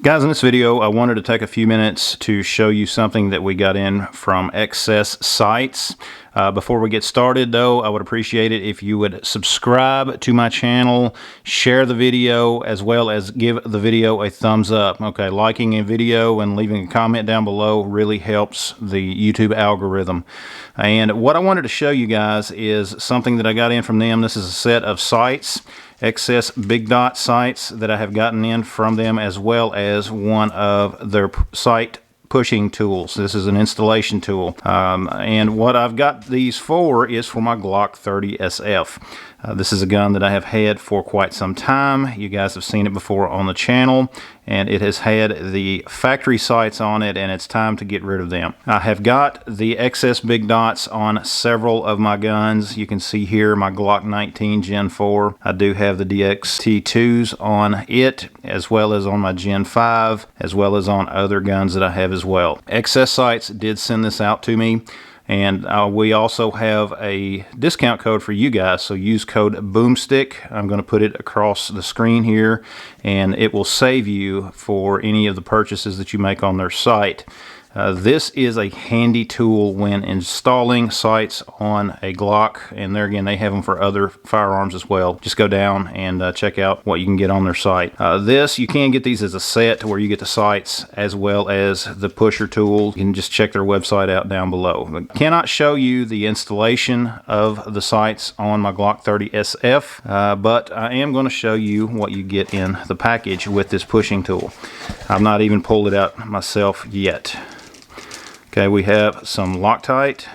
Guys, in this video I wanted to take a few minutes to show you something that we got in from XS sights. Before we get started though, I would appreciate it if you would subscribe to my channel, share the video, as well as give the video a thumbs up. Okay, liking a video and leaving a comment down below really helps the YouTube algorithm. And what I wanted to show you guys is something that I got in from them. This is a set of sights, XS Big Dot sights that I have gotten in from them, as well as one of their sight pushing tools. This is an installation tool, and what I've got these for is for my Glock 30 SF. This is a gun that I have had for quite some time. You guys have seen it before on the channel, and it has had the factory sights on it, and it's time to get rid of them. I have got the XS Big Dots on several of my guns. You can see here my Glock 19 Gen 4. I do have the DXT2s on it, as well as on my Gen 5, as well as on other guns that I have as well. XS sights did send this out to me. And we also have a discount code for you guys, so use code BOOMSTICK. I'm going to put it across the screen here, and it will save you for any of the purchases that you make on their site. This is a handy tool when installing sights on a Glock, and there again, they have them for other firearms as well. Just go down and check out what you can get on their site. You can get these as a set where you get the sights as well as the pusher tool. You can just check their website out down below. I cannot show you the installation of the sights on my Glock 30 SF, but I am going to show you what you get in the package with this pushing tool. I've not even pulled it out myself yet. Okay, we have some Loctite.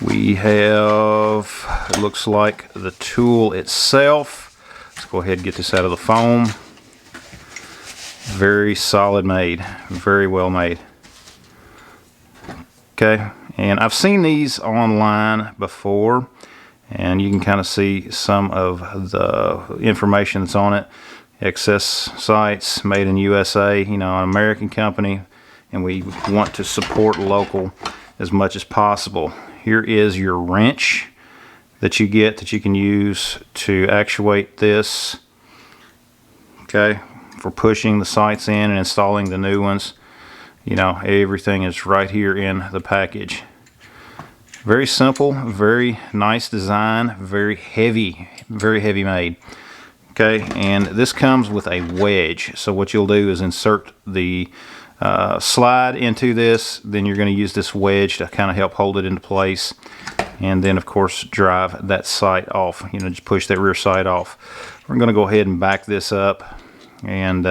We have, it looks like the tool itself. Let's go ahead and get this out of the foam. Very solid made, very well made. Okay, and I've seen these online before, and you can kind of see some of the information that's on it. XS sights, made in USA, you know, an American company. And we want to support local as much as possible. Here is your wrench that you get that you can use to actuate this, okay, for pushing the sights in and installing the new ones. You know, everything is right here in the package. Very simple, very nice design, very heavy made. Okay, and this comes with a wedge. So what you'll do is insert the slide into this, then you're going to use this wedge to kind of help hold it into place, and then of course drive that sight off. You know, just push that rear sight off. We're going to go ahead and back this up and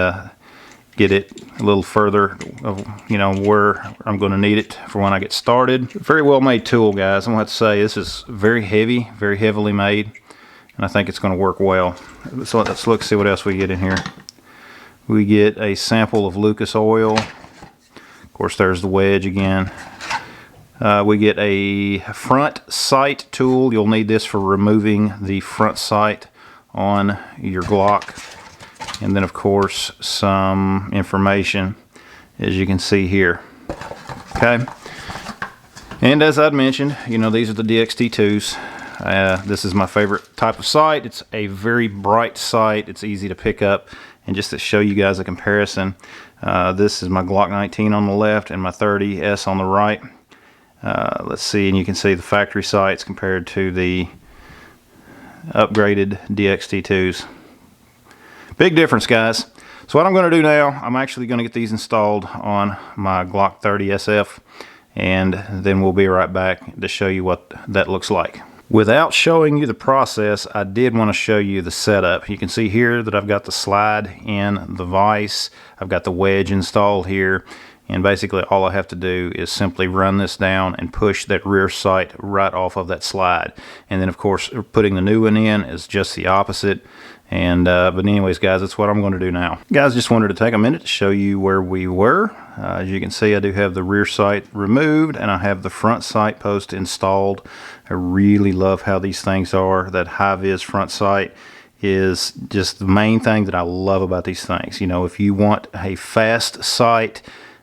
get it a little further of, you know, where I'm going to need it for when I get started. Very well made tool, guys. I'm going to have to say this is very heavy, very heavily made, and I think it's going to work well. So let's look, see what else we get in here. We get a sample of Lucas oil. Of course, there's the wedge again. We get a front sight tool. You'll need this for removing the front sight on your Glock. And then, of course, some information, as you can see here. Okay. And as I'd mentioned, you know, these are the DXT2s. This is my favorite type of sight. It's a very bright sight. It's easy to pick up. And just to show you guys a comparison, this is my Glock 19 on the left and my 30S on the right. Let's see, and you can see the factory sights compared to the upgraded DXT2s. Big difference, guys. So what I'm going to do now, I'm actually going to get these installed on my Glock 30 SF, and then we'll be right back to show you what that looks like. Without showing you the process, I did want to show you the setup. You can see here that I've got the slide in the vise. I've got the wedge installed here. And basically all I have to do is simply run this down and push that rear sight right off of that slide. And then of course putting the new one in is just the opposite. And but anyways, guys, that's what I'm going to do now. Guys, just wanted to take a minute to show you where we were. As you can see, I do have the rear sight removed and I have the front sight post installed. I really love how these things are. That high-vis front sight is just the main thing that I love about these things. You know, if you want a fast sight,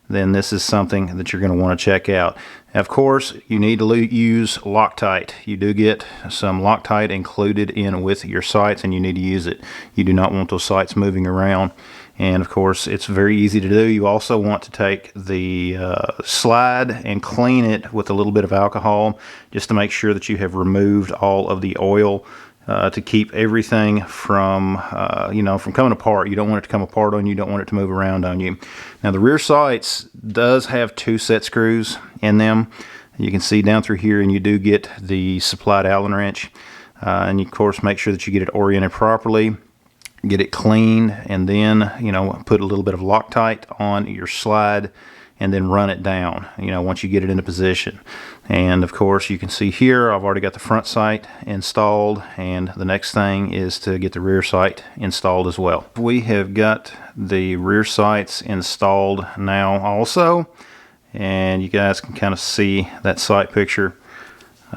then this is something that you're going to want to check out. Of course, you need to use Loctite. You do get some Loctite included in with your sights, and you need to use it. You do not want those sights moving around. And of course, it's very easy to do. You also want to take the slide and clean it with a little bit of alcohol, just to make sure that you have removed all of the oil, to keep everything from from coming apart. You don't want it to come apart on you. You don't want it to move around on you. Now the rear sights does have 2 set screws in them. You can see down through here, and you do get the supplied Allen wrench. And of course, make sure that you get it oriented properly, get it cleaned, and then put a little bit of Loctite on your slide, and then run it down once you get it into position. And of course, you can see here I've already got the front sight installed, and the next thing is to get the rear sight installed as well. We have got the rear sights installed now also, and you guys can kind of see that sight picture.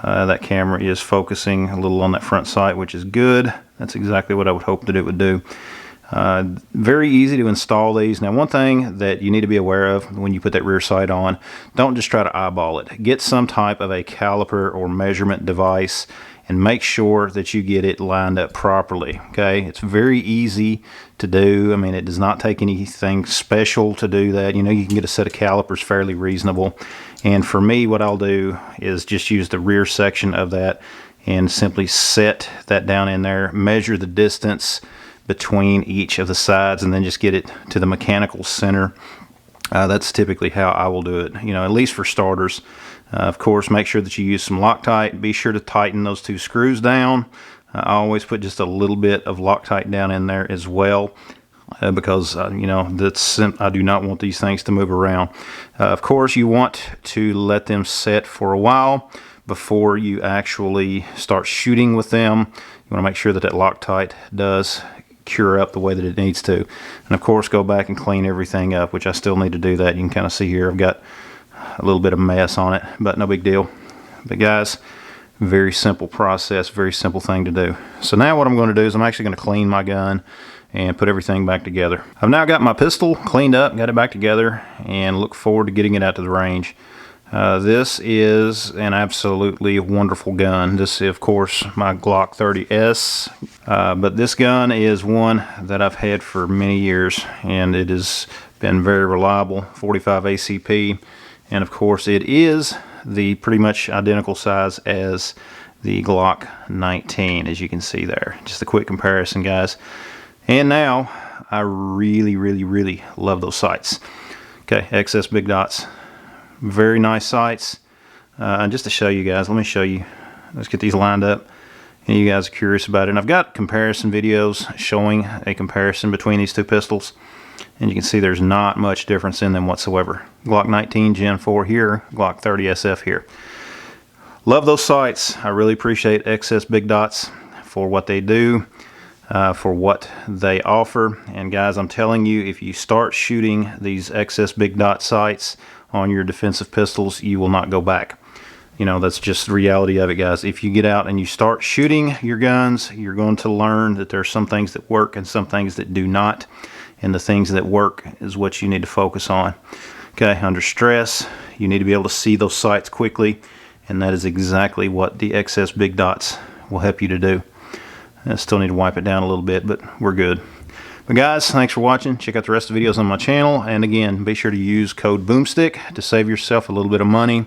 That camera is focusing a little on that front sight, which is good. That's exactly what I would hope that it would do. Very easy to install these. Now, one thing that you need to be aware of when you put that rear sight on, don't just try to eyeball it. Get some type of a caliper or measurement device, and make sure that you get it lined up properly. Okay, it's very easy to do. I mean, it does not take anything special to do that. You can get a set of calipers fairly reasonable. And for me, what I'll do is just use the rear section of that and simply set that down in there, measure the distance between each of the sides, and then just get it to the mechanical center. That's typically how I will do it, at least for starters. Of course, make sure that you use some Loctite. Be sure to tighten those 2 screws down. I always put just a little bit of Loctite down in there as well, because I do not want these things to move around. Of course, you want to let them set for a while before you actually start shooting with them. You want to make sure that that Loctite does cure up the way that it needs to. And of course, go back and clean everything up, which I still need to do that. You can kind of see here I've got a little bit of mess on it, but no big deal. But guys, very simple process, very simple thing to do. So now what I'm going to do is I'm actually going to clean my gun and put everything back together. I've now got my pistol cleaned up, got it back together, and look forward to getting it out to the range. This is an absolutely wonderful gun. This is, of course, my Glock 30S, but this gun is one that I've had for many years, and it has been very reliable. 45 ACP, and of course it is the pretty much identical size as the Glock 19, as you can see there. Just a quick comparison, guys. And now I really, really, really love those sights. Okay, XS Big Dots. Very nice sights. And just to show you guys, let me show you. Let's get these lined up. And you guys are curious about it. And I've got comparison videos showing a comparison between these 2 pistols. And you can see there's not much difference in them whatsoever. Glock 19 Gen 4 here, Glock 30 SF here. Love those sights. I really appreciate XS Big Dots for what they do, for what they offer. And guys, I'm telling you, if you start shooting these XS Big Dot sights on your defensive pistols, you will not go back. That's just the reality of it, guys. If you get out and you start shooting your guns, you're going to learn that there are some things that work and some things that do not. And the things that work is what you need to focus on. Okay, under stress, you need to be able to see those sights quickly, and that is exactly what the XS Big Dots will help you to do. I still need to wipe it down a little bit, but we're good. But guys, thanks for watching. Check out the rest of the videos on my channel, and again, be sure to use code BOOMSTICK to save yourself a little bit of money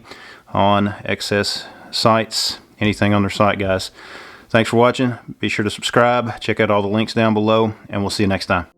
on XS sights, anything on their site, guys. Thanks for watching. Be sure to subscribe. Check out all the links down below, and we'll see you next time.